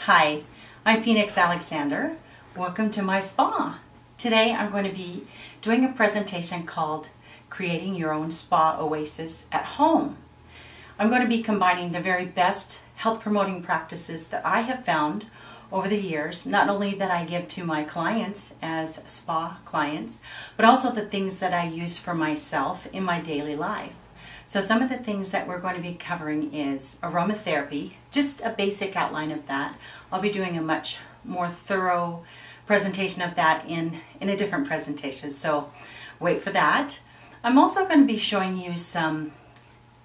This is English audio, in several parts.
Hi, I'm Phoenix Alexander. Welcome to my spa. Today I'm going to be doing a presentation called Creating Your Own Spa Oasis at Home. I'm going to be combining the very best health promoting practices that I have found over the years, not only that I give to my clients as spa clients, but also the things that I use for myself in my daily life. So some of the things that we're going to be covering is aromatherapy, just a basic outline of that. I'll be doing a much more thorough presentation of that in a different presentation, so wait for that. I'm also going to be showing you some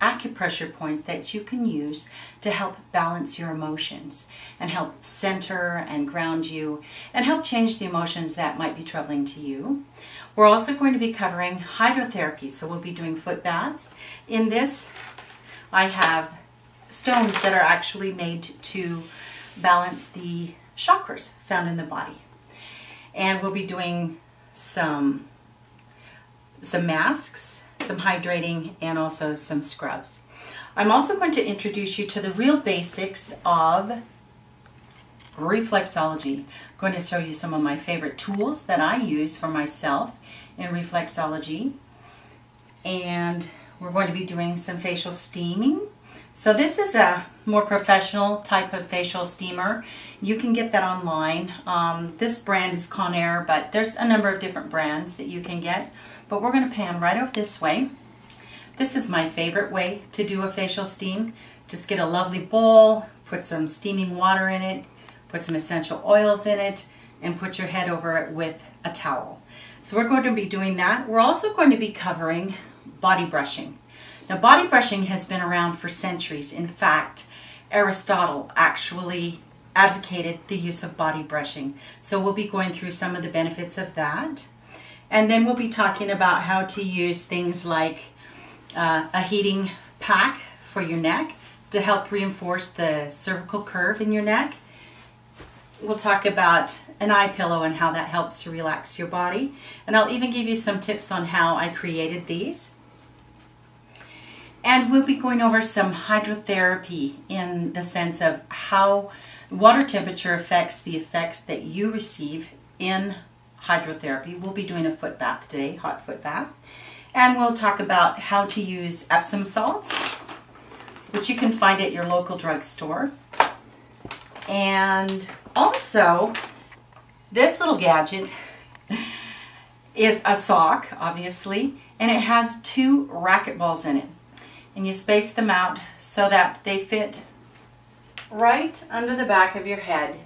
acupressure points that you can use to help balance your emotions and help center and ground you and help change the emotions that might be troubling to you. We're also going to be covering hydrotherapy, so we'll be doing foot baths. In this, I have stones that are actually made to balance the chakras found in the body. And we'll be doing some masks, some hydrating, and also some scrubs. I'm also going to introduce you to the real basics of reflexology. I'm going to show you some of my favorite tools that I use for myself in reflexology. And we're going to be doing some facial steaming. So this is a more professional type of facial steamer. You can get that online. This brand is Conair, but there's a number of different brands that you can get. But we're going to pan right over this way. This is my favorite way to do a facial steam. Just get a lovely bowl, put some steaming water in it, put some essential oils in it, and put your head over it with a towel. So we're going to be doing that. We're also going to be covering body brushing. Now, body brushing has been around for centuries. In fact, Aristotle actually advocated the use of body brushing. So we'll be going through some of the benefits of that. And then we'll be talking about how to use things like a heating pack for your neck to help reinforce the cervical curve in your neck. We'll talk about an eye pillow and how that helps to relax your body. And I'll even give you some tips on how I created these. And we'll be going over some hydrotherapy in the sense of how water temperature affects the effects that you receive in hydrotherapy. We'll be doing a foot bath today, hot foot bath. And we'll talk about how to use Epsom salts, which you can find at your local drugstore. And also, this little gadget is a sock, obviously, and it has 2 racquetballs in it. And you space them out so that they fit right under the back of your head.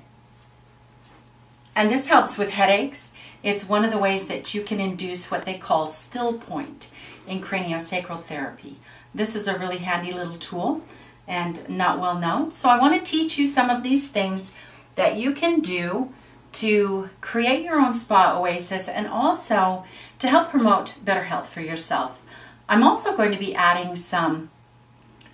And this helps with headaches. It's one of the ways that you can induce what they call still point in craniosacral therapy. This is a really handy little tool and not well known. So I want to teach you some of these things that you can do to create your own spa oasis and also to help promote better health for yourself. I'm also going to be adding some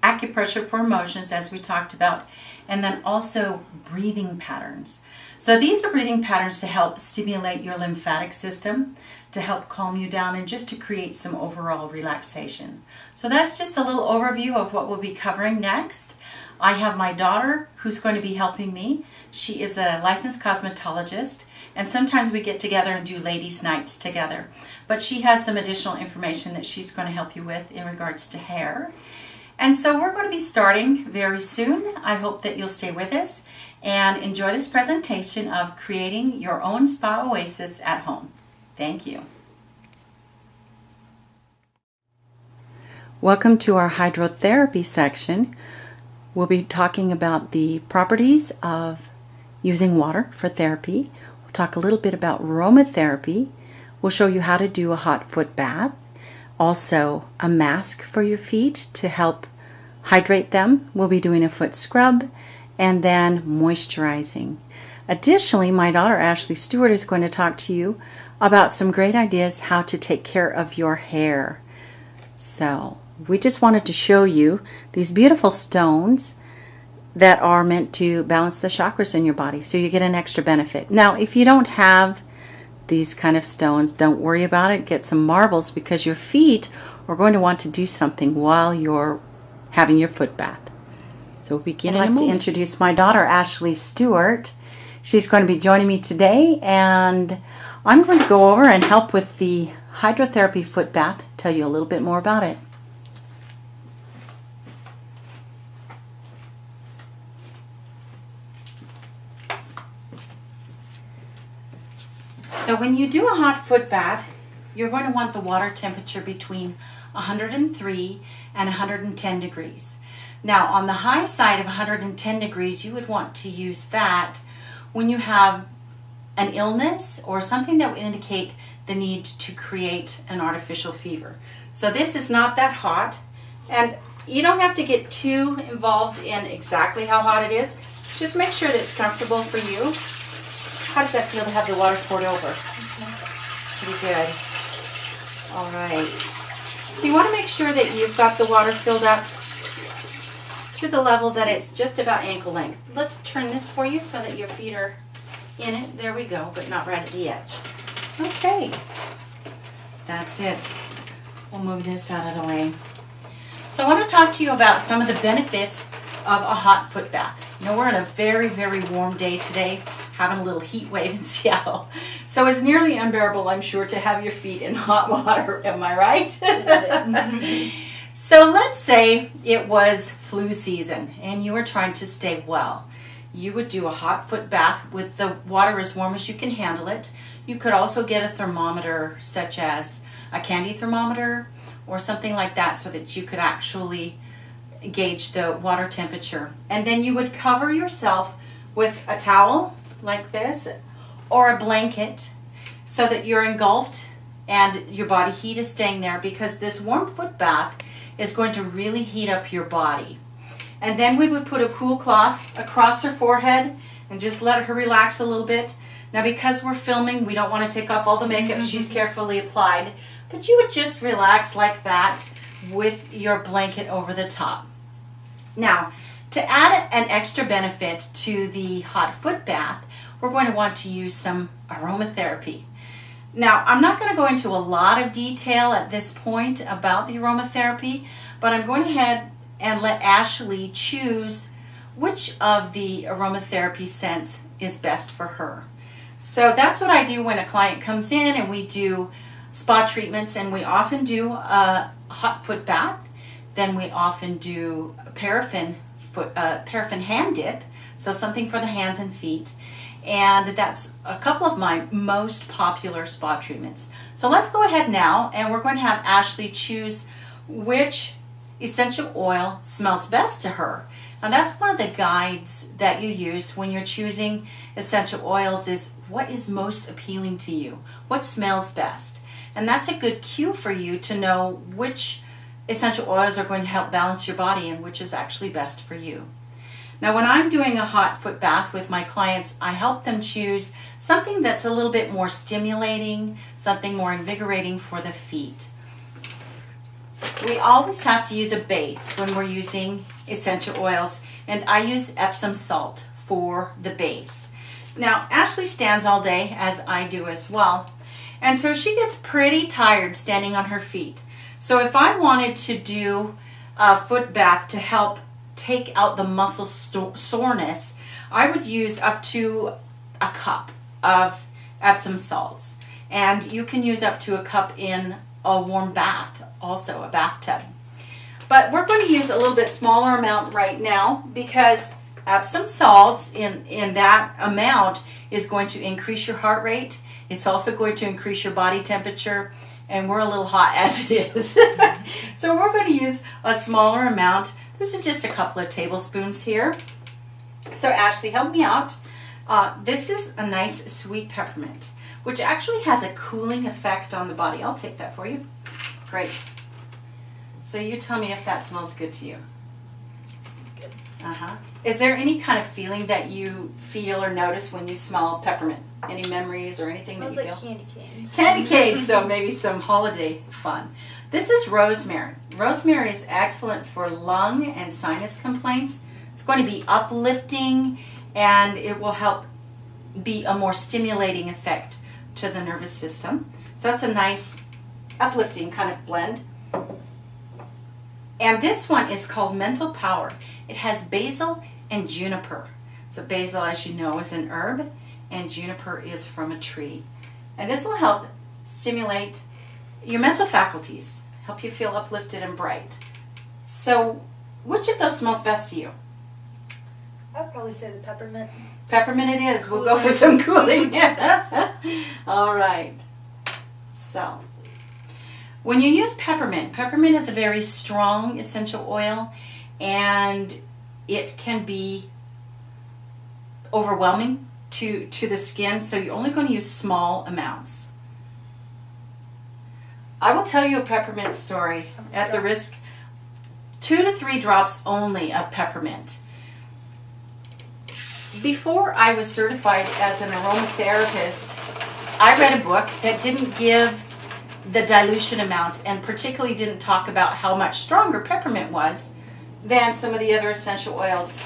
acupressure for emotions, as we talked about, and then also breathing patterns. So these are breathing patterns to help stimulate your lymphatic system, to help calm you down, and just to create some overall relaxation. So that's just a little overview of what we'll be covering next. I have my daughter who's going to be helping me. She is a licensed cosmetologist, and sometimes we get together and do ladies' nights together. But she has some additional information that she's going to help you with in regards to hair. And so we're going to be starting very soon. I hope that you'll stay with us and enjoy this presentation of creating your own spa oasis at home. Thank you. Welcome to our hydrotherapy section. We'll be talking about the properties of using water for therapy. We'll talk a little bit about aromatherapy. We'll show you how to do a hot foot bath. Also, a mask for your feet to help hydrate them. We'll be doing a foot scrub and then moisturizing. Additionally, my daughter Ashley Stewart is going to talk to you about some great ideas how to take care of your hair. So we just wanted to show you these beautiful stones that are meant to balance the chakras in your body, so you get an extra benefit. Now, if you don't have these kind of stones, don't worry about it. Get some marbles, because your feet are going to want to do something while you're having your foot bath. So we'll begin I'd like to introduce my daughter, Ashley Stewart. She's going to be joining me today, and I'm going to go over and help with the hydrotherapy foot bath, tell you a little bit more about it. So when you do a hot foot bath, you're going to want the water temperature between 103 and 110 degrees. Now, on the high side of 110 degrees, you would want to use that when you have an illness or something that would indicate the need to create an artificial fever. So this is not that hot, and you don't have to get too involved in exactly how hot it is. Just make sure that it's comfortable for you. How does that feel to have the water poured over? Pretty good. All right. So you want to make sure that you've got the water filled up to the level that it's just about ankle length. Let's turn this for you so that your feet are in it. There we go, but not right at the edge. Okay. That's it. We'll move this out of the way. So I want to talk to you about some of the benefits of a hot foot bath. Now we're in a very, very warm day today, having a little heat wave in Seattle. So it's nearly unbearable, I'm sure, to have your feet in hot water. Am I right? So let's say it was flu season and you were trying to stay well. You would do a hot foot bath with the water as warm as you can handle it. You could also get a thermometer, such as a candy thermometer or something like that, so that you could actually gauge the water temperature. And then you would cover yourself with a towel like this or a blanket so that you're engulfed and your body heat is staying there, because this warm foot bath is going to really heat up your body. And then we would put a cool cloth across her forehead and just let her relax a little bit. Now, because we're filming, we don't want to take off all the makeup she's carefully applied, but you would just relax like that with your blanket over the top. Now, to add an extra benefit to the hot foot bath, we're going to want to use some aromatherapy. Now, I'm not going to go into a lot of detail at this point about the aromatherapy, but I'm going ahead and let Ashley choose which of the aromatherapy scents is best for her. So that's what I do when a client comes in and we do spa treatments, and we often do a hot foot bath. Then we often do a paraffin hand dip, so something for the hands and feet. And that's a couple of my most popular spa treatments. So let's go ahead now, and we're going to have Ashley choose which essential oil smells best to her. And that's one of the guides that you use when you're choosing essential oils, is what is most appealing to you, what smells best. And that's a good cue for you to know which essential oils are going to help balance your body and which is actually best for you. Now, when I'm doing a hot foot bath with my clients, I help them choose something that's a little bit more stimulating, something more invigorating for the feet. We always have to use a base when we're using essential oils, and I use Epsom salt for the base. Now, Ashley stands all day, as I do as well, and so she gets pretty tired standing on her feet. So if I wanted to do a foot bath to help take out the muscle soreness, I would use up to a cup of Epsom salts. And you can use up to a cup in a warm bath, also a bathtub. But we're going to use a little bit smaller amount right now, because Epsom salts in that amount is going to increase your heart rate. It's also going to increase your body temperature, and we're a little hot as it is. So we're going to use a smaller amount. This is just a couple of tablespoons here. So Ashley, help me out. This is a nice sweet peppermint, which actually has a cooling effect on the body. I'll take that for you. Great. So you tell me if that smells good to you. Smells good. Uh-huh. Is there any kind of feeling that you feel or notice when you smell peppermint? Any memories or anything that you feel? It smells like candy canes. Candy canes, so maybe some holiday fun. This is rosemary. Rosemary is excellent for lung and sinus complaints. It's going to be uplifting, and it will help be a more stimulating effect to the nervous system. So that's a nice uplifting kind of blend. And this one is called Mental Power. It has basil and juniper. So basil, as you know, is an herb, and juniper is from a tree. And this will help stimulate your mental faculties, help you feel uplifted and bright. So which of those smells best to you? I'd probably say the peppermint. Peppermint it is. We'll go for some cooling. All right. So when you use peppermint, peppermint is a very strong essential oil, and it can be overwhelming to the skin, so you're only going to use small amounts. I will tell you a peppermint story at the risk. 2 to 3 drops only of peppermint. Before I was certified as an aromatherapist, I read a book that didn't give the dilution amounts, and particularly didn't talk about how much stronger peppermint was than some of the other essential oils.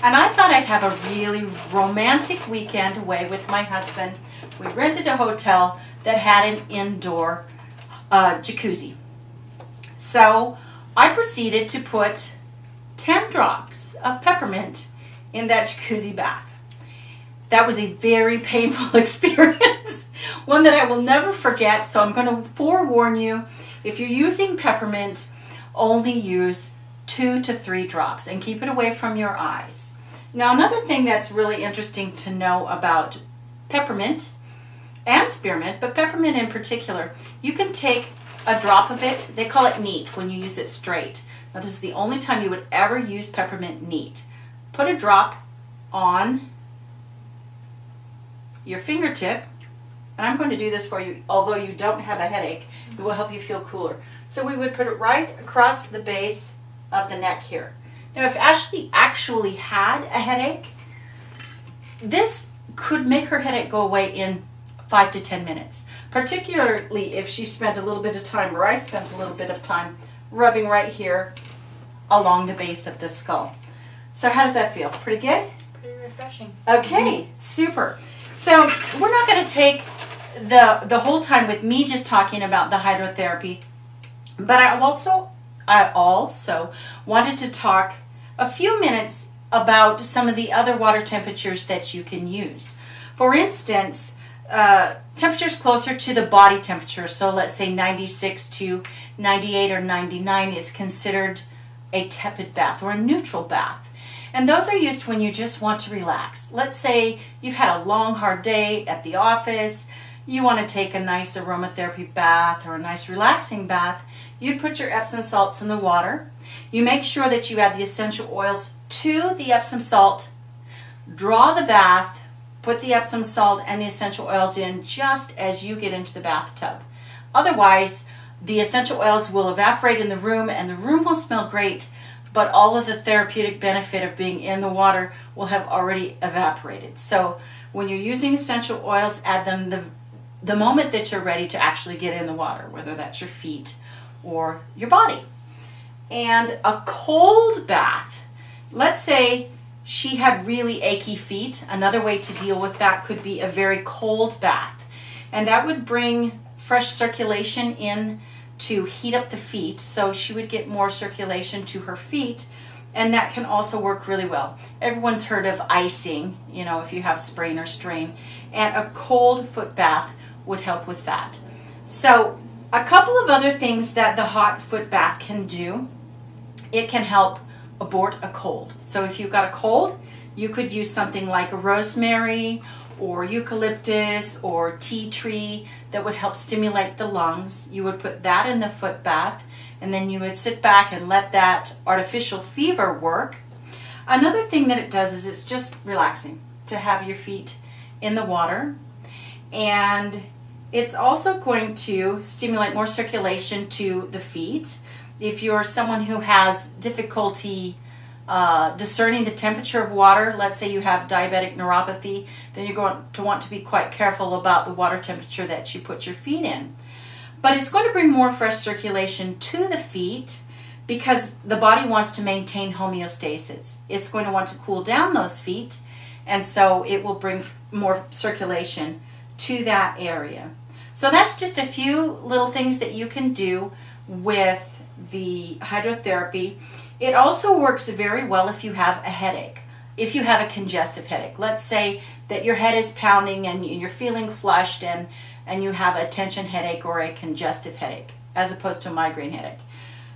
And I thought I'd have a really romantic weekend away with my husband. We rented a hotel that had an indoor jacuzzi. So I proceeded to put 10 drops of peppermint in that jacuzzi bath. That was a very painful experience, one that I will never forget. So I'm going to forewarn you, if you're using peppermint, only use 2 to 3 drops and keep it away from your eyes. Now, another thing that's really interesting to know about peppermint and spearmint, but peppermint in particular, you can take a drop of it. They call it neat when you use it straight. Now, this is the only time you would ever use peppermint neat. Put a drop on your fingertip, and I'm going to do this for you, although you don't have a headache. It will help you feel cooler. So we would put it right across the base of the neck here. Now, if Ashley actually had a headache, this could make her headache go away in 5 to 10 minutes, particularly if she spent a little bit of time, or I spent a little bit of time, rubbing right here along the base of the skull. So how does that feel? Pretty good? Pretty refreshing. Okay, super. So we're not going to take the whole time with me just talking about the hydrotherapy, but I also wanted to talk a few minutes about some of the other water temperatures that you can use. For instance, temperatures closer to the body temperature, so let's say 96 to 98 or 99 is considered a tepid bath or a neutral bath. And those are used when you just want to relax. Let's say you've had a long, hard day at the office, you want to take a nice aromatherapy bath or a nice relaxing bath. You put your Epsom salts in the water. You make sure that you add the essential oils to the Epsom salt. Draw the bath, put the Epsom salt and the essential oils in just as you get into the bathtub. Otherwise, the essential oils will evaporate in the room and the room will smell great, but all of the therapeutic benefit of being in the water will have already evaporated. So when you're using essential oils, add them the moment that you're ready to actually get in the water, whether that's your feet or your body. And a cold bath, let's say she had really achy feet. Another way to deal with that could be a very cold bath. And that would bring fresh circulation in to heat up the feet, so she would get more circulation to her feet, and that can also work really well. Everyone's heard of icing, if you have sprain or strain, and a cold foot bath would help with that. So a couple of other things that the hot foot bath can do, it can help abort a cold. So if you've got a cold, you could use something like a rosemary or eucalyptus or tea tree that would help stimulate the lungs. You would put that in the foot bath, and then you would sit back and let that artificial fever work. Another thing that it does is it's just relaxing to have your feet in the water, and it's also going to stimulate more circulation to the feet. If you're someone who has difficulty discerning the temperature of water, let's say you have diabetic neuropathy, then you're going to want to be quite careful about the water temperature that you put your feet in. But it's going to bring more fresh circulation to the feet because the body wants to maintain homeostasis. It's going to want to cool down those feet, and so it will bring more circulation to that area. So that's just a few little things that you can do with the hydrotherapy. It also works very well if you have a headache, if you have a congestive headache. Let's say that your head is pounding and you're feeling flushed and you have a tension headache or a congestive headache as opposed to a migraine headache.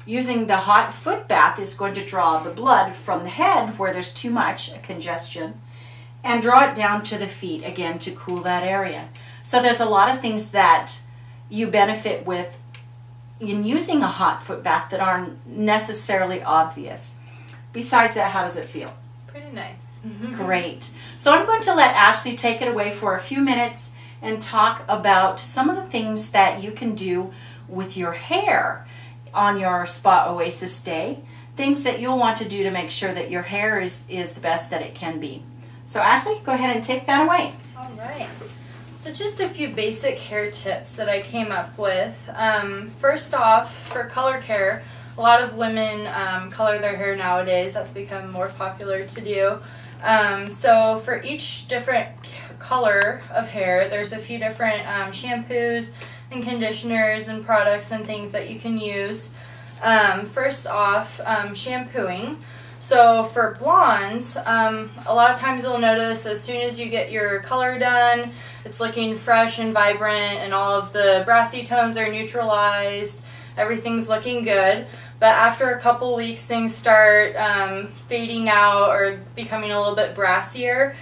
Using the hot foot bath is going to draw the blood from the head where there's too much congestion and draw it down to the feet again to cool that area. So there's a lot of things that you benefit with in using a hot foot bath that aren't necessarily obvious. Besides that, how does it feel? Pretty nice. Great. So I'm going to let Ashley take it away for a few minutes and talk about some of the things that you can do with your hair on your Spa Oasis day, things that you'll want to do to make sure that your hair is the best that it can be. So Ashley, go ahead and take that away. All right. So just a few basic hair tips that I came up with. First off, for color care, a lot of women color their hair nowadays. That's become more popular to do. So for each different color of hair, there's a few different shampoos and conditioners and products and things that you can use. First off, shampooing. So for blondes, a lot of times you'll notice as soon as you get your color done, it's looking fresh and vibrant and all of the brassy tones are neutralized. Everything's looking good. But after a couple weeks, things start fading out or becoming a little bit brassier.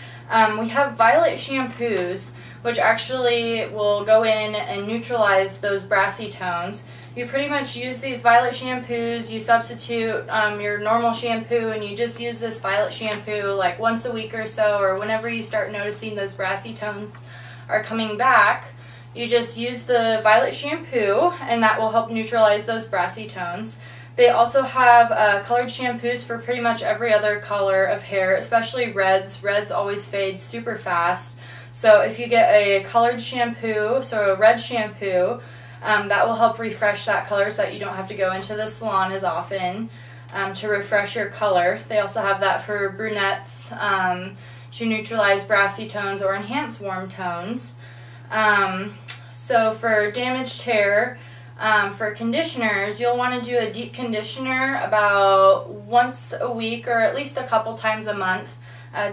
We have violet shampoos, which actually will go in and neutralize those brassy tones. You pretty much use these violet shampoos, you substitute your normal shampoo, and you just use this violet shampoo like once a week or so, or whenever you start noticing those brassy tones are coming back. You just use the violet shampoo, and that will help neutralize those brassy tones. They also have colored shampoos for pretty much every other color of hair, especially reds. Reds always fade super fast. So if you get a colored shampoo, so a red shampoo, that will help refresh that color so that you don't have to go into the salon as often to refresh your color. They also have that for brunettes to neutralize brassy tones or enhance warm tones. So for damaged hair, for conditioners, you'll want to do a deep conditioner about once a week or at least a couple times a month,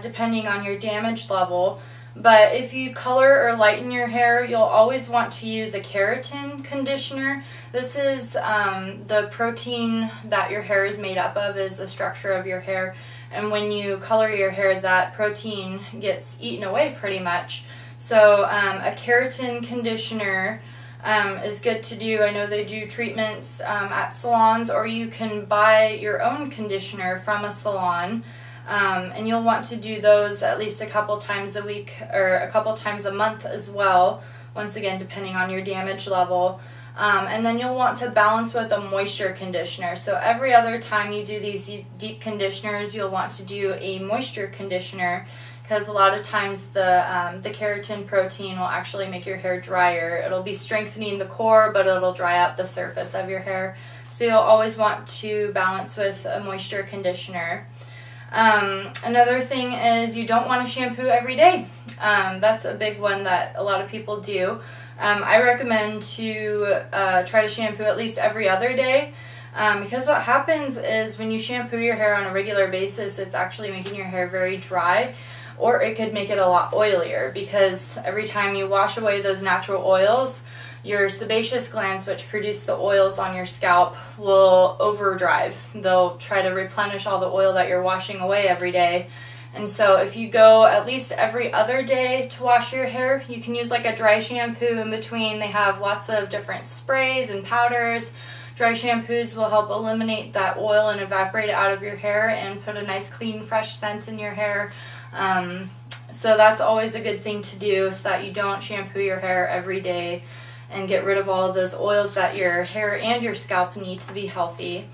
depending on your damage level. But if you color or lighten your hair, you'll always want to use a keratin conditioner. This is the protein that your hair is made up of, is the structure of your hair. And when you color your hair, that protein gets eaten away pretty much. So a keratin conditioner is good to do. I know they do treatments at salons, or you can buy your own conditioner from a salon. And you'll want to do those at least a couple times a week or a couple times a month as well, once again depending on your damage level. And then you'll want to balance with a moisture conditioner. So every other time you do these deep conditioners, you'll want to do a moisture conditioner, because a lot of times the keratin protein will actually make your hair drier. It'll be strengthening the core, but it'll dry out the surface of your hair. So you'll always want to balance with a moisture conditioner. Another thing is you don't want to shampoo every day. That's a big one that a lot of people do. I recommend to try to shampoo at least every other day, because what happens is when you shampoo your hair on a regular basis, it's actually making your hair very dry, or it could make it a lot oilier, because every time you wash away those natural oils, your sebaceous glands, which produce the oils on your scalp, will overdrive. They'll try to replenish all the oil that you're washing away every day. And so if you go at least every other day to wash your hair, you can use like a dry shampoo in between. They have lots of different sprays and powders. Dry shampoos will help eliminate that oil and evaporate it out of your hair and put a nice clean fresh scent in your hair. So that's always a good thing to do, so that you don't shampoo your hair every day and get rid of all of those oils that your hair and your scalp need to be healthy.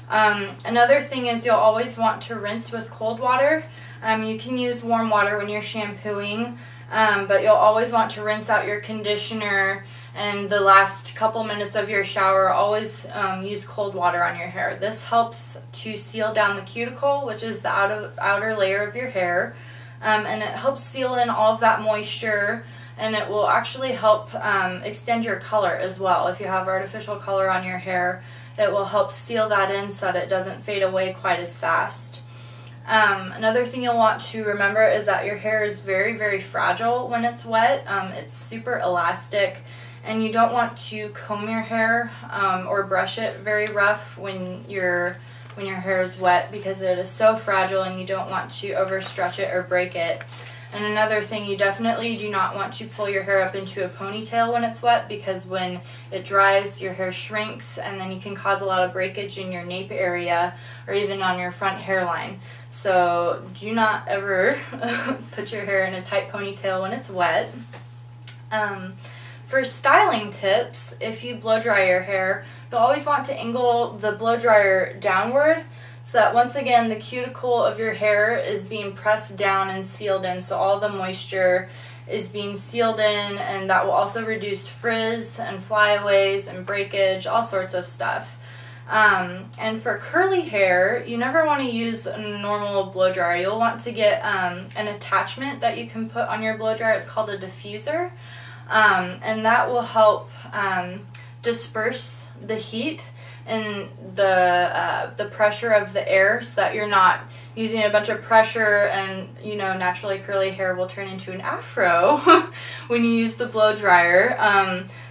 Another thing is you'll always want to rinse with cold water. You can use warm water when you're shampooing, but you'll always want to rinse out your conditioner, and the last couple minutes of your shower, always use cold water on your hair. This helps to seal down the cuticle, which is the outer layer of your hair, and it helps seal in all of that moisture, and it will actually help extend your color as well. If you have artificial color on your hair, it will help seal that in so that it doesn't fade away quite as fast. Another thing you'll want to remember is that your hair is very, very fragile when it's wet. It's super elastic, and you don't want to comb your hair or brush it very rough when your hair is wet, because it is so fragile and you don't want to overstretch it or break it. And another thing, you definitely do not want to pull your hair up into a ponytail when it's wet, because when it dries, your hair shrinks and then you can cause a lot of breakage in your nape area or even on your front hairline. So do not ever put your hair in a tight ponytail when it's wet. For styling tips, if you blow dry your hair, you'll always want to angle the blow dryer downward, so that once again the cuticle of your hair is being pressed down and sealed in, so all the moisture is being sealed in, and that will also reduce frizz and flyaways and breakage, all sorts of stuff. And for curly hair, you never want to use a normal blow dryer. You'll want to get an attachment that you can put on your blow dryer. It's called a diffuser, and that will help disperse the heat and the pressure of the air, so that you're not using a bunch of pressure, and naturally curly hair will turn into an afro when you use the blow dryer.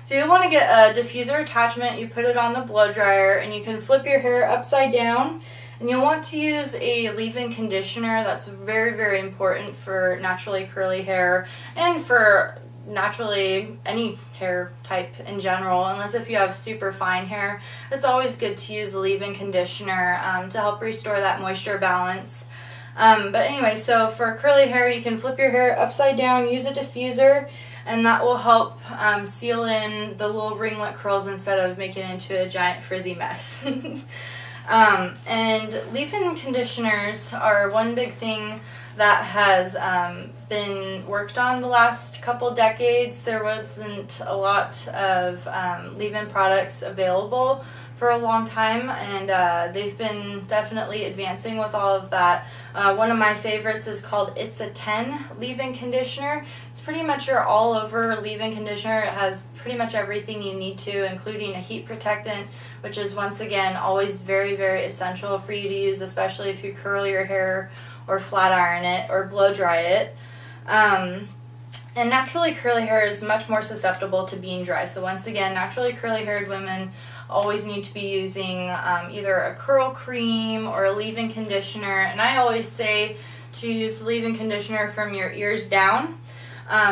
So you'll want to get a diffuser attachment. You put it on the blow dryer and you can flip your hair upside down, and you'll want to use a leave-in conditioner. That's very, very important for naturally curly hair and for naturally any hair type in general, unless if you have super fine hair. It's always good to use a leave-in conditioner to help restore that moisture balance. But anyway, so for curly hair, you can flip your hair upside down, use a diffuser, and that will help seal in the little ringlet curls instead of making it into a giant frizzy mess. And leave-in conditioners are one big thing that has been worked on the last couple decades. There wasn't a lot of leave-in products available for a long time, and they've been definitely advancing with all of that. One of my favorites is called It's a 10 leave-in conditioner. It's pretty much your all-over leave-in conditioner. It has pretty much everything you need to, including a heat protectant, which is once again always very, very essential for you to use, especially if you curl your hair or flat iron it or blow dry it. And naturally curly hair is much more susceptible to being dry. So once again, naturally curly haired women always need to be using either a curl cream or a leave-in conditioner. And I always say to use the leave-in conditioner from your ears down,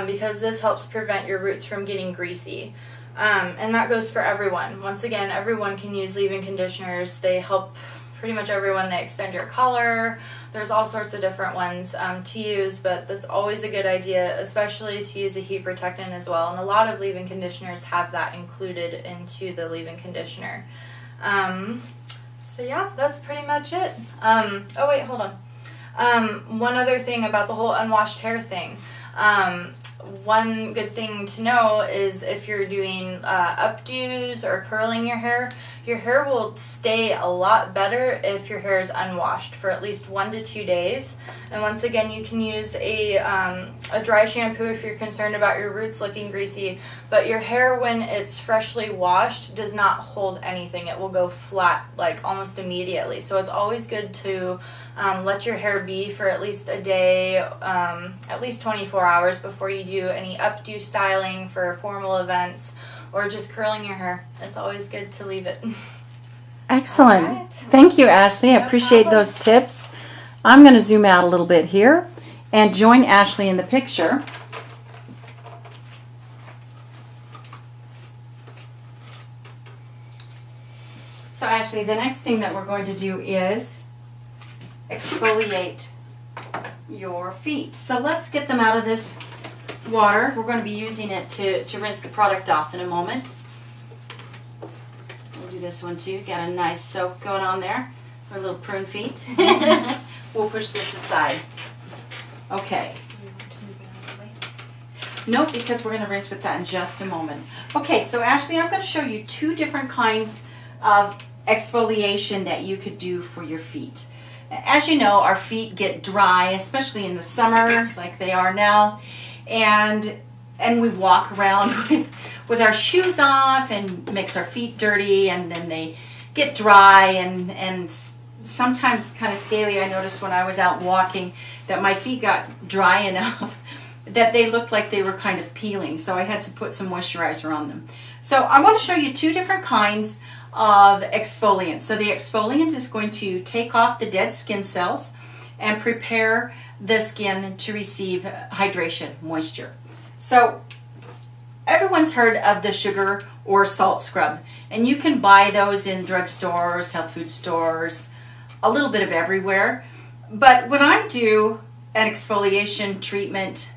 because this helps prevent your roots from getting greasy. And that goes for everyone. Once again, everyone can use leave-in conditioners. They help pretty much everyone. They extend your color. There's all sorts of different ones to use, but that's always a good idea, especially to use a heat protectant as well. And a lot of leave-in conditioners have that included into the leave-in conditioner. So yeah, that's pretty much it. Oh wait, hold on. One other thing about the whole unwashed hair thing. One good thing to know is if you're doing updos or curling your hair will stay a lot better if your hair is unwashed for at least 1 to 2 days. And once again, you can use a dry shampoo if you're concerned about your roots looking greasy, but your hair when it's freshly washed does not hold anything. It will go flat like almost immediately. So it's always good to let your hair be for at least a day, at least 24 hours before you do any updo styling for formal events or just curling your hair. It's always good to leave it. Excellent. Right. Thank you, Ashley. I No appreciate problem. those tips. I'm going to zoom out a little bit here and join Ashley in the picture. So Ashley, the next thing that we're going to do is exfoliate your feet. So let's get them out of this water. We're going to be using it to rinse the product off in a moment. We'll do this one too. Got a nice soak going on there for little prune feet. We'll push this aside. Okay. Nope, because we're going to rinse with that in just a moment. Okay, so Ashley, I'm going to show you 2 different kinds of exfoliation that you could do for your feet. As you know, our feet get dry, especially in the summer like they are now, and we walk around with our shoes off and makes our feet dirty, and then they get dry and sometimes kind of scaly. I noticed when I was out walking that my feet got dry enough that they looked like they were kind of peeling, so I had to put some moisturizer on them. So I want to show you two different kinds of exfoliant. So the exfoliant is going to take off the dead skin cells and prepare the skin to receive hydration, moisture. So everyone's heard of the sugar or salt scrub, and you can buy those in drugstores, health food stores, a little bit of everywhere. But when I do an exfoliation treatment,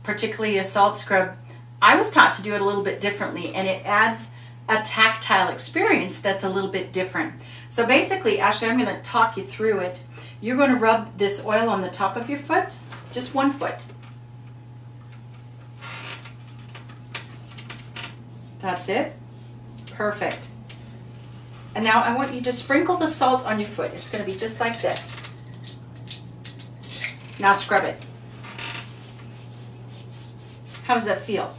particularly a salt scrub, I was taught to do it a little bit differently, and it adds a tactile experience that's a little bit different. So basically, Ashley, I'm going to talk you through it. You're going to rub this oil on the top of your foot, just one foot. That's it. Perfect. And now I want you to sprinkle the salt on your foot. It's going to be just like this. Now scrub it. How does that feel?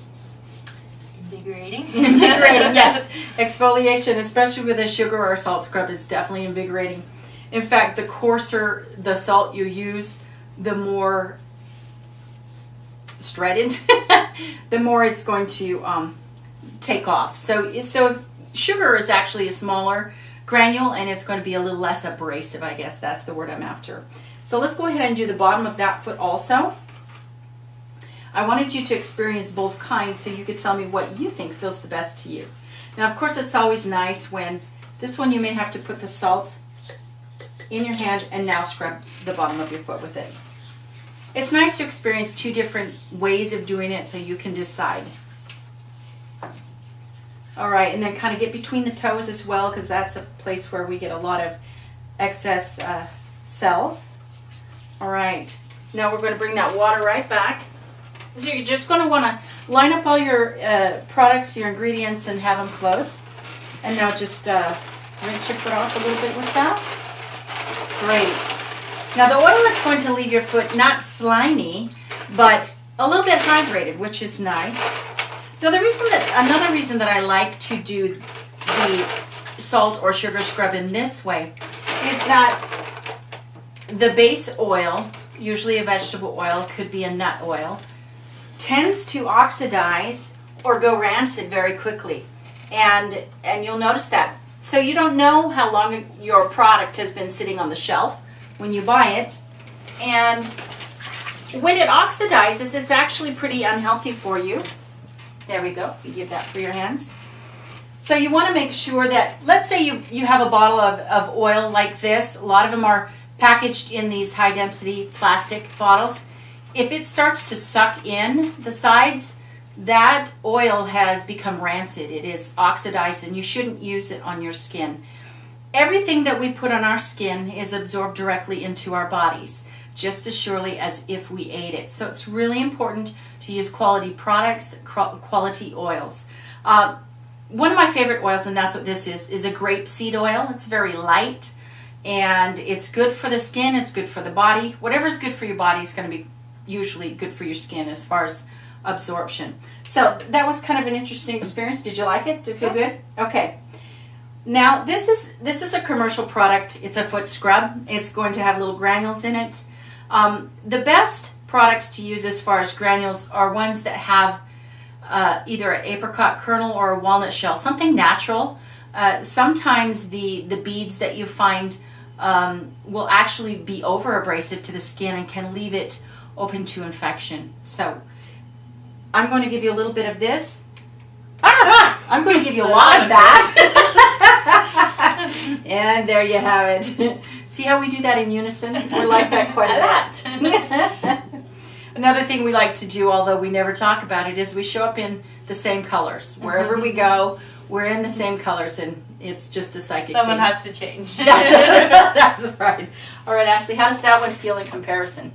Invigorating. Invigorating, yes. Exfoliation, especially with a sugar or salt scrub, is definitely invigorating. In fact, the coarser the salt you use, the more shredded, the more it's going to take off. So if sugar is actually a smaller granule, and it's going to be a little less abrasive, I guess that's the word I'm after. So let's go ahead and do the bottom of that foot also. I wanted you to experience both kinds so you could tell me what you think feels the best to you. Now, of course, it's always nice when this one you may have to put the salt in your hand and now scrub the bottom of your foot with it. It's nice to experience two different ways of doing it so you can decide. All right, and then kind of get between the toes as well, because that's a place where we get a lot of excess cells. All right, now we're going to bring that water right back. So you're just going to want to line up all your products, your ingredients, and have them close. And now just rinse your foot off a little bit with that. Great. Now the oil is going to leave your foot not slimy, but a little bit hydrated, which is nice. Now another reason that I like to do the salt or sugar scrub in this way is that the base oil, usually a vegetable oil, could be a nut oil, tends to oxidize or go rancid very quickly, and you'll notice that. So you don't know how long your product has been sitting on the shelf when you buy it, and when it oxidizes, it's actually pretty unhealthy for you. There we go. You give that for your hands. So you want to make sure that, let's say you have a bottle of oil like this. A lot of them are packaged in these high density plastic bottles. If it starts to suck in the sides, that oil has become rancid. It is oxidized, and you shouldn't use it on your skin. Everything that we put on our skin is absorbed directly into our bodies, just as surely as if we ate it. So it's really important to use quality products, quality oils. One of my favorite oils, and that's what this is a grapeseed oil. It's very light, and it's good for the skin, it's good for the body. Whatever's good for your body is going to be usually good for your skin as far as absorption. So that was kind of an interesting experience. Did you like it? Did it feel good? Okay. Now this is a commercial product. It's a foot scrub. It's going to have little granules in it. The best products to use as far as granules are ones that have either an apricot kernel or a walnut shell, something natural. Sometimes the beads that you find will actually be over abrasive to the skin and can leave it open to infection. So I'm going to give you a little bit of this. I'm going to give you a lot of that. And there you have it. See how we do that in unison? We like that quite a lot. Another thing we like to do, although we never talk about it, is we show up in the same colors. Wherever we go, we're in the same colors, and it's just a psychic Someone thing. has to change. That's right. All right, Ashley, how does that one feel in comparison?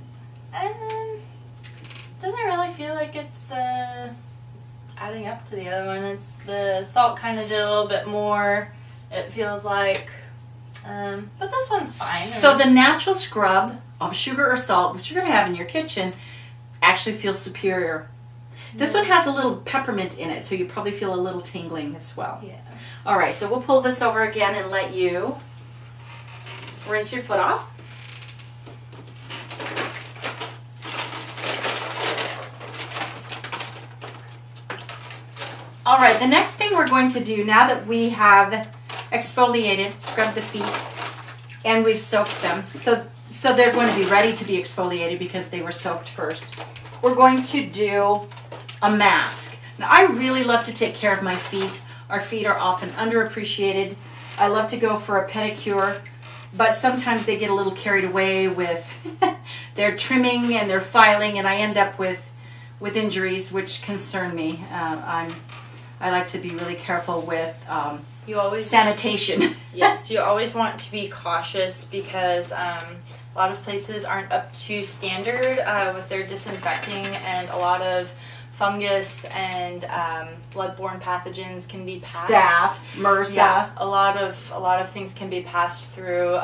Doesn't really feel like it's adding up to the other one. It's the salt kind of did a little bit more. It feels like, but this one's fine. So the natural scrub of sugar or salt, which you're going to have in your kitchen, actually feels superior. This one has a little peppermint in it, so you probably feel a little tingling as well. Yeah. All right, so we'll pull this over again and let you rinse your foot off. All right, the next thing we're going to do now that we have exfoliated, scrubbed the feet, and we've soaked them, so they're going to be ready to be exfoliated because they were soaked first. We're going to do a mask. Now, I really love to take care of my feet. Our feet are often underappreciated. I love to go for a pedicure, but sometimes they get a little carried away with their trimming and their filing, and I end up with injuries, which concern me. I like to be really careful with sanitation. Yes, you always want to be cautious because a lot of places aren't up to standard with their disinfecting, and a lot of fungus and bloodborne pathogens can be passed. Staph, MRSA. Yeah, a lot of things can be passed through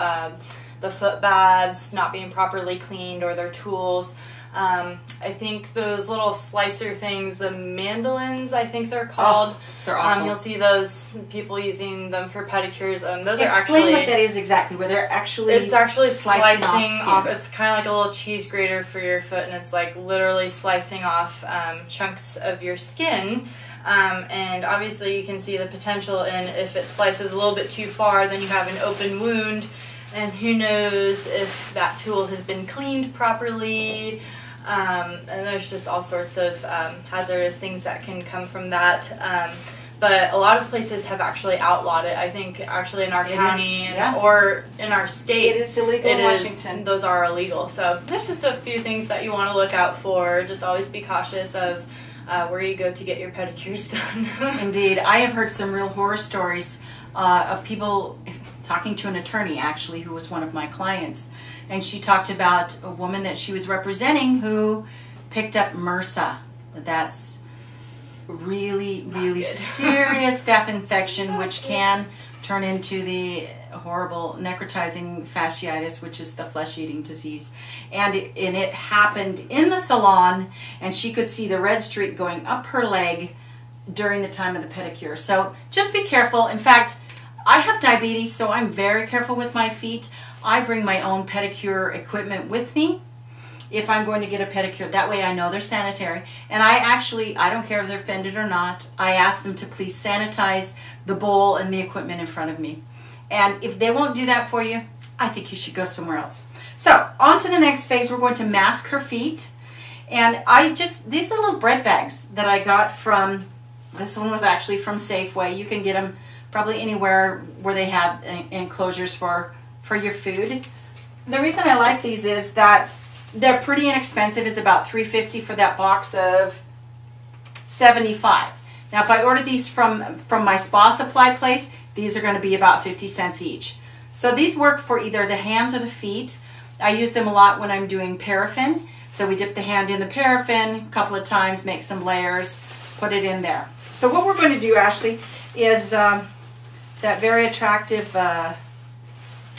the foot baths not being properly cleaned or their tools. I think those little slicer things, the mandolins, I think they're called. Oh, they're awful. You'll see those people using them for pedicures. Those Explain are actually what that is exactly. Where they're actually it's actually slicing off. skin. It's kind of like a little cheese grater for your foot, and it's like literally slicing off chunks of your skin. And obviously, you can see the potential in if it slices a little bit too far, then you have an open wound. And who knows if that tool has been cleaned properly. And there's just all sorts of hazardous things that can come from that. But a lot of places have actually outlawed it. I think actually in our county or in our state. It is illegal in Washington. Those are illegal. So there's just a few things that you want to look out for. Just always be cautious of where you go to get your pedicures done. Indeed. I have heard some real horror stories of people talking to an attorney, actually, who was one of my clients. And she talked about a woman that she was representing who picked up MRSA. That's really, really serious staph infection, which can turn into the horrible necrotizing fasciitis, which is the flesh-eating disease. And it happened in the salon, and she could see the red streak going up her leg during the time of the pedicure. So just be careful. In fact, I have diabetes, so I'm very careful with my feet. I bring my own pedicure equipment with me if I'm going to get a pedicure. That way I know they're sanitary. And I don't care if they're fended or not, I ask them to please sanitize the bowl and the equipment in front of me. And if they won't do that for you, I think you should go somewhere else. So, on to the next phase. We're going to mask her feet. And these are little bread bags that I got from, this one was actually from Safeway. You can get them probably anywhere where they have enclosures for your food. The reason I like these is that they're pretty inexpensive. It's about $3.50 for that box of 75. Now, if I order these from my spa supply place, these are going to be about 50 cents each. So these work for either the hands or the feet. I use them a lot when I'm doing paraffin. So we dip the hand in the paraffin a couple of times, make some layers, put it in there. So what we're going to do, Ashley, is that very attractive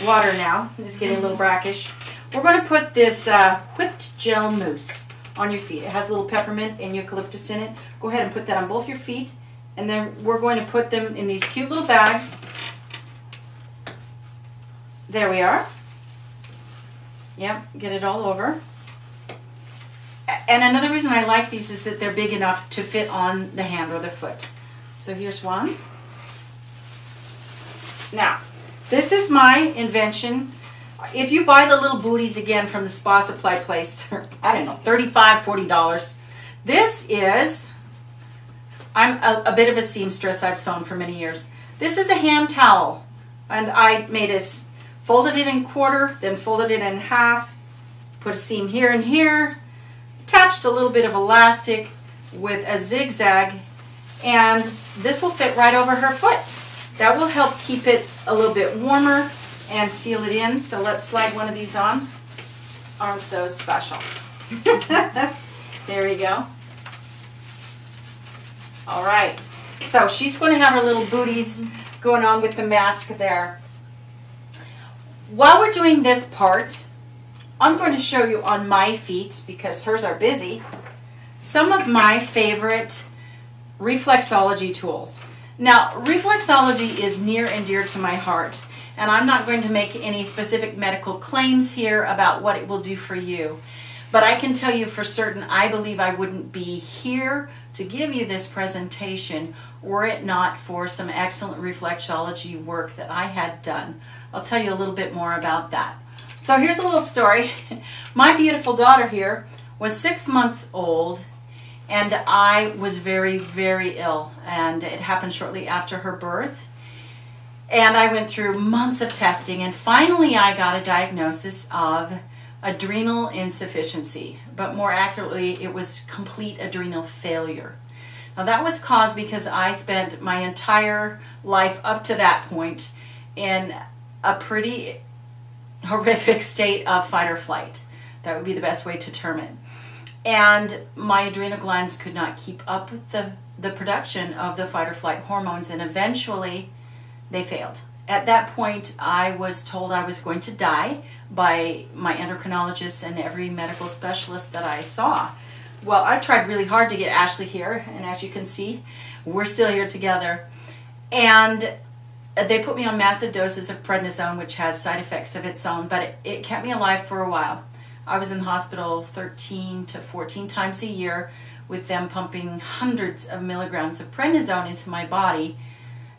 water now is getting a little brackish. We're going to put this whipped gel mousse on your feet. It has a little peppermint and eucalyptus in it. Go ahead and put that on both your feet, and then we're going to put them in these cute little bags. There we are. Yep, get it all over. And another reason I like these is that they're big enough to fit on the hand or the foot. So here's one. Now, this is my invention. If you buy the little booties again from the spa supply place, I don't know, $35, $40. This is, I'm a bit of a seamstress. I've sewn for many years. This is a hand towel. And I made this, folded it in quarter, then folded it in half, put a seam here and here, attached a little bit of elastic with a zigzag, and this will fit right over her foot. That will help keep it a little bit warmer and seal it in. So let's slide one of these on. Aren't those special? There we go. All right. So she's going to have her little booties going on with the mask there. While we're doing this part, I'm going to show you on my feet, because hers are busy, some of my favorite reflexology tools. Now, reflexology is near and dear to my heart, and I'm not going to make any specific medical claims here about what it will do for you. But I can tell you for certain, I believe I wouldn't be here to give you this presentation were it not for some excellent reflexology work that I had done. I'll tell you a little bit more about that. So here's a little story. My beautiful daughter here was 6 months old, and I was very, very ill, and it happened shortly after her birth. And I went through months of testing, and finally I got a diagnosis of adrenal insufficiency, but more accurately, it was complete adrenal failure. Now that was caused because I spent my entire life up to that point in a pretty horrific state of fight or flight. That would be the best way to term it. And my adrenal glands could not keep up with the production of the fight or flight hormones, and eventually they failed. At that point, I was told I was going to die by my endocrinologist and every medical specialist that I saw. Well, I tried really hard to get Ashley here, and as you can see, we're still here together. And they put me on massive doses of prednisone, which has side effects of its own, but it kept me alive for a while. I was in the hospital 13 to 14 times a year with them pumping hundreds of milligrams of prednisone into my body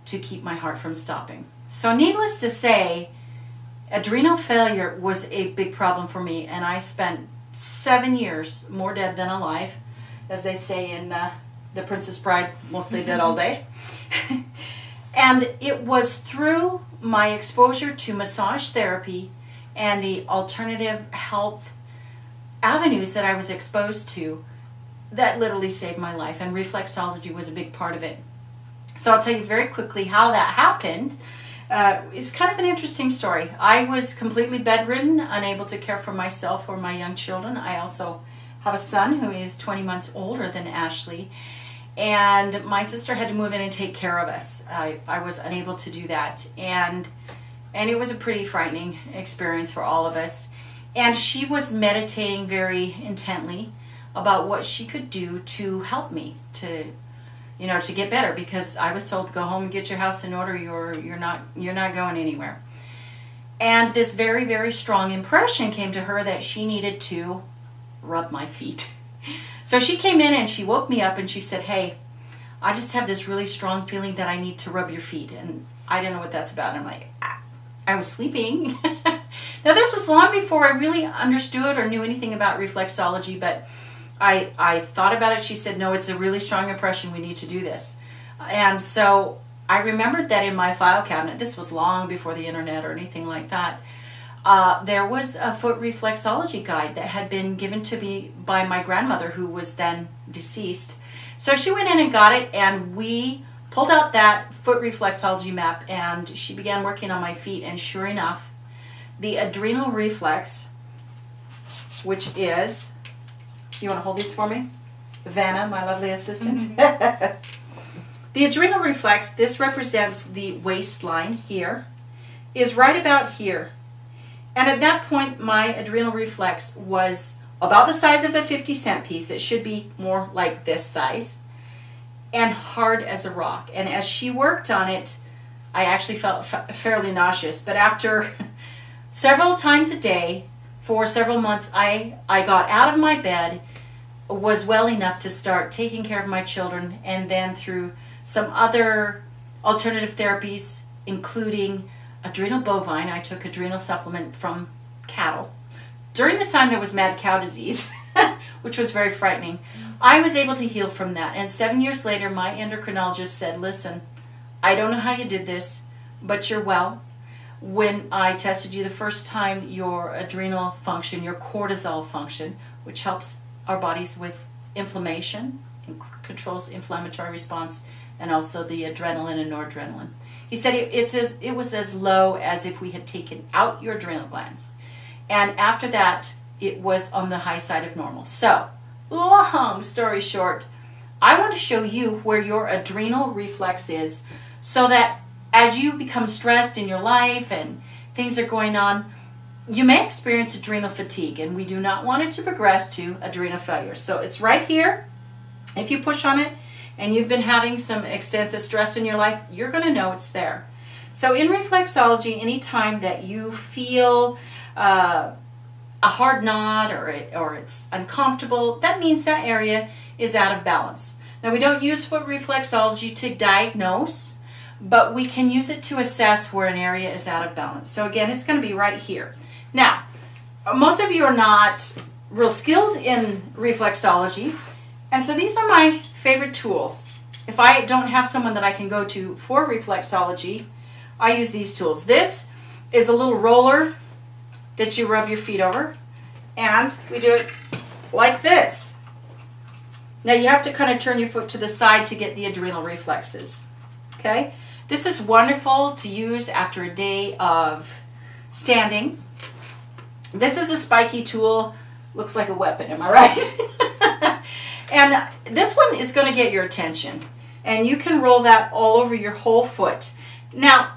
to keep my heart from stopping. So needless to say, adrenal failure was a big problem for me, and I spent 7 years more dead than alive, as they say in The Princess Bride, mostly dead all day. And it was through my exposure to massage therapy and the alternative health avenues that I was exposed to that literally saved my life, and reflexology was a big part of it. So I'll tell you very quickly how that happened. It's kind of an interesting story. I was completely bedridden, unable to care for myself or my young children. I also have a son who is 20 months older than Ashley, and my sister had to move in and take care of us. I was unable to do that, and it was a pretty frightening experience for all of us. And she was meditating very intently about what she could do to help me to get better, because I was told, go home and get your house in order. You're not going anywhere. And this very, very strong impression came to her that she needed to rub my feet. So she came in and she woke me up and she said, hey, I just have this really strong feeling that I need to rub your feet. And I didn't know what that's about. I'm like, I was sleeping. Now this was long before I really understood or knew anything about reflexology, but I thought about it. She said, no, it's a really strong impression. We need to do this. And so I remembered that in my file cabinet, this was long before the internet or anything like that, there was a foot reflexology guide that had been given to me by my grandmother, who was then deceased. So she went in and got it, and we pulled out that foot reflexology map, and she began working on my feet, and sure enough, the adrenal reflex, which is, you want to hold these for me? Vanna, my lovely assistant. Mm-hmm. The adrenal reflex, this represents the waistline here, is right about here. And at that point, my adrenal reflex was about the size of a 50-cent piece. It should be more like this size, and hard as a rock. And as she worked on it, I actually felt fairly nauseous. But after several times a day, for several months, I got out of my bed, was well enough to start taking care of my children, and then through some other alternative therapies, including adrenal bovine. I took adrenal supplement from cattle. During the time there was mad cow disease, which was very frightening, I was able to heal from that. And 7 years later, my endocrinologist said, listen, I don't know how you did this, but you're well. When I tested you the first time, your adrenal function, your cortisol function, which helps our bodies with inflammation and controls inflammatory response, and also the adrenaline and noradrenaline. He said it was as low as if we had taken out your adrenal glands. And after that, it was on the high side of normal. So, long story short, I want to show you where your adrenal reflex is, so that as you become stressed in your life and things are going on, you may experience adrenal fatigue, and we do not want it to progress to adrenal failure. So it's right here, If you push on it and you've been having some extensive stress in your life, you're going to know it's there. So in reflexology, anytime that you feel a hard knot or it's uncomfortable, that means that area is out of balance. Now, we don't use foot reflexology to diagnose, but we can use it to assess where an area is out of balance. So again, it's going to be right here. Now, most of you are not real skilled in reflexology, and so these are my favorite tools. If I don't have someone that I can go to for reflexology, I use these tools. This is a little roller that you rub your feet over, and we do it like this. Now you have to kind of turn your foot to the side to get the adrenal reflexes. Okay? This is wonderful to use after a day of standing. This is a spiky tool. Looks like a weapon, am I right? And this one is going to get your attention. And you can roll that all over your whole foot. Now,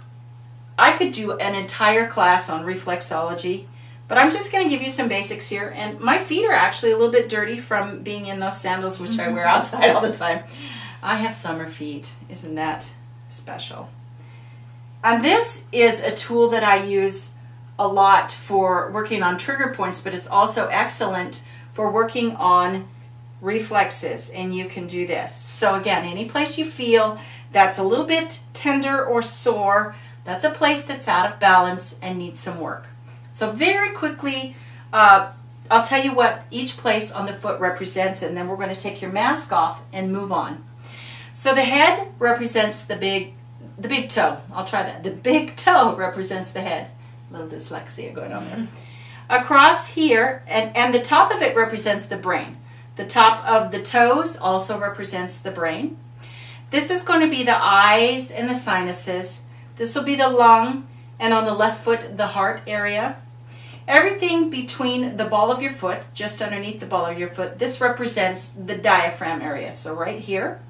I could do an entire class on reflexology, but I'm just going to give you some basics here. And my feet are actually a little bit dirty from being in those sandals, which I wear outside all the time. I have summer feet. Isn't that special? And this is a tool that I use a lot for working on trigger points, but it's also excellent for working on reflexes, and you can do this. So again, any place you feel that's a little bit tender or sore, that's a place that's out of balance and needs some work. So very quickly, I'll tell you what each place on the foot represents, and then we're going to take your mask off and move on. So the head represents the big toe. I'll try that. The big toe represents the head. A little dyslexia going on there. Across here, and the top of it represents the brain. The top of the toes also represents the brain. This is going to be the eyes and the sinuses. This will be the lung, and on the left foot, the heart area. Everything between the ball of your foot, just underneath the ball of your foot, this represents the diaphragm area. So right here.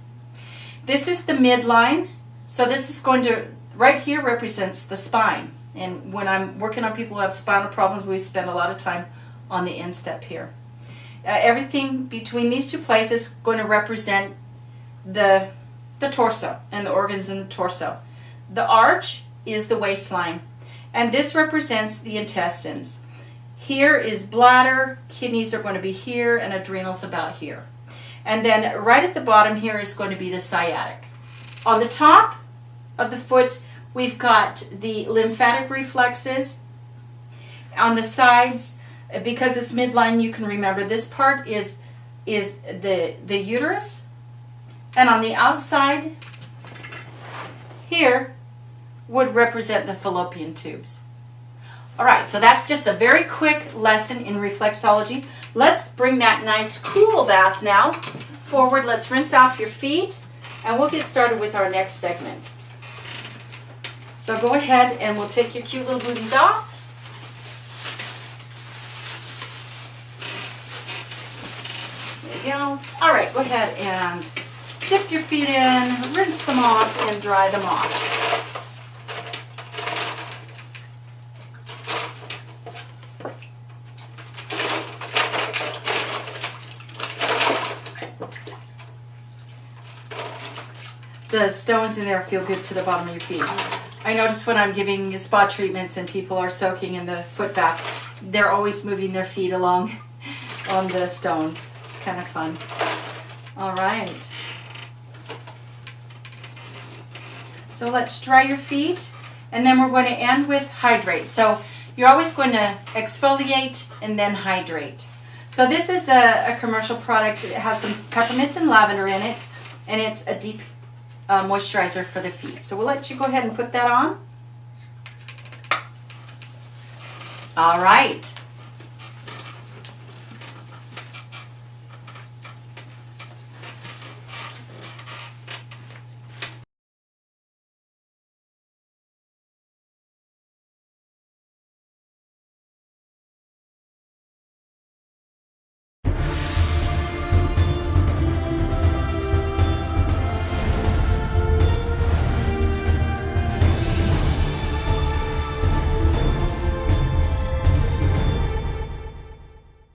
This is the midline. So this is going to, right here represents the spine. And when I'm working on people who have spinal problems, we spend a lot of time on the instep here. Everything between these two places is going to represent the torso and the organs in the torso. The arch is the waistline, and this represents the intestines. Here is bladder, kidneys are going to be here, and adrenals about here. And then right at the bottom here is going to be the sciatic. On the top of the foot, we've got the lymphatic reflexes. On the sides, because it's midline, you can remember this part is the uterus. And on the outside here would represent the fallopian tubes. All right, so that's just a very quick lesson in reflexology. Let's bring that nice cool bath now forward. Let's rinse off your feet, and we'll get started with our next segment. So go ahead and we'll take your cute little booties off. There you go. All right, go ahead and dip your feet in, rinse them off, and dry them off. The stones in there feel good to the bottom of your feet. I notice when I'm giving spa treatments and people are soaking in the foot bath, they're always moving their feet along on the stones. It's kind of fun. All right. So let's dry your feet, and then we're going to end with hydrate. So you're always going to exfoliate and then hydrate. So this is a commercial product. It has some peppermint and lavender in it, and it's a deep moisturizer for the feet. So we'll let you go ahead and put that on. All right.